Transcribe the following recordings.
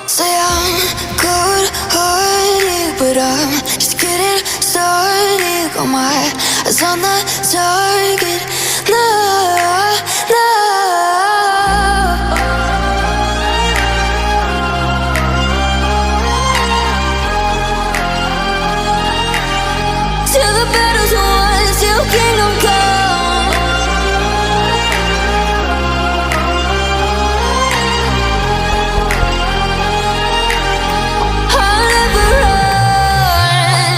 Say I'm good-hearted, but I'm just getting started. Got my eyes on the target. No, no. Till the battle's won, till kingdom come. I'll never run.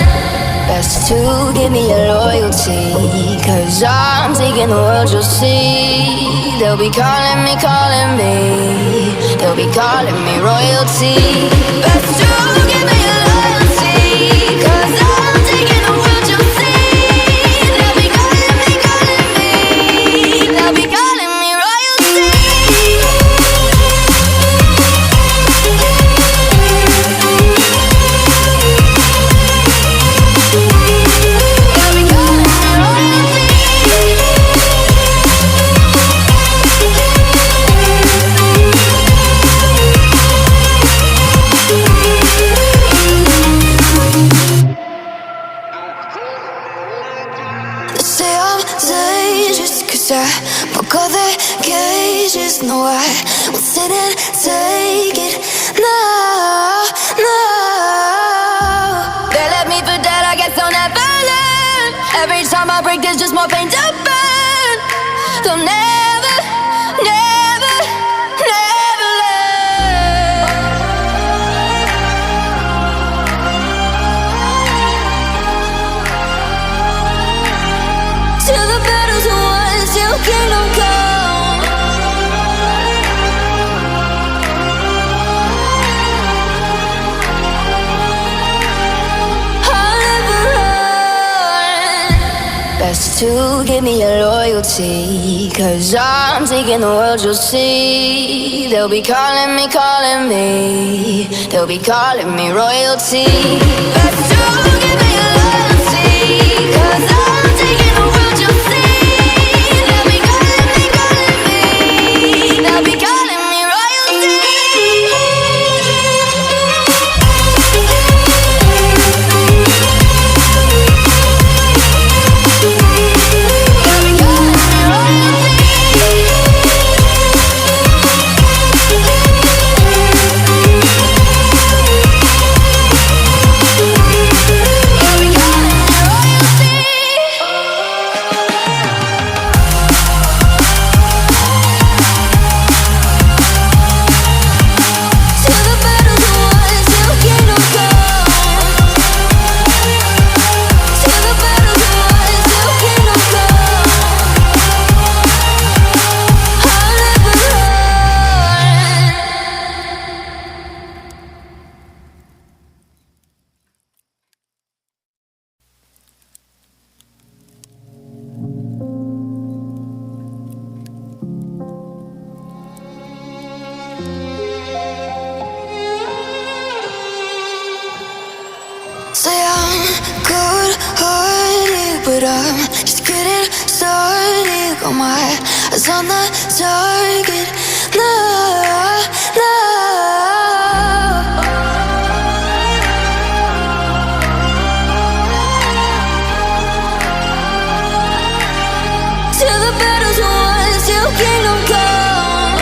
Best to give me your loyalty, 'cause I'm taking the world, you'll see. They'll be calling me, they'll be calling me royalty. Best to give me your loyalty, 'cause I'm taking the world, you'll see. They'll be calling me, they'll be calling me royalty. They'll be calling me royalty. They say I'm dangerous, 'cause I broke all their cages. No, I won't sit and take it. No, no. They left me for dead, I guess I'll never learn. Every time I break, there's just more pain to burn. They'll never, never, never learn. Till the battle's won, till kingdom come. I'll never run. Best to give me your loyalty, 'cause I'm taking the world, you'll see. They'll be calling me, they'll be calling me royalty. Best to give me your loyalty, 'cause I'm taking the world, you'll see. They'll be calling me, they'll be calling me royalty. They'll be calling me royalty. They'll be calling me royalty. Till the battle's won, till kingdom come. Till the battle's won, till kingdom come. I'll never run. Say I'm good-hearted, but I'm just getting started. Got my eyes on the target. No, no. Till the battle's won, till kingdom come.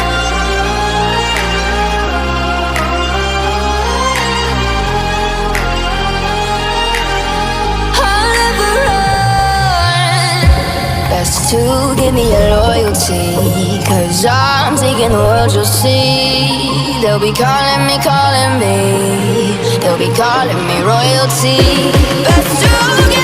I'll never run. Best to give me your loyalty, 'cause I'm taking the world, you'll see. They'll be calling me, they'll be calling me royalty. Best to give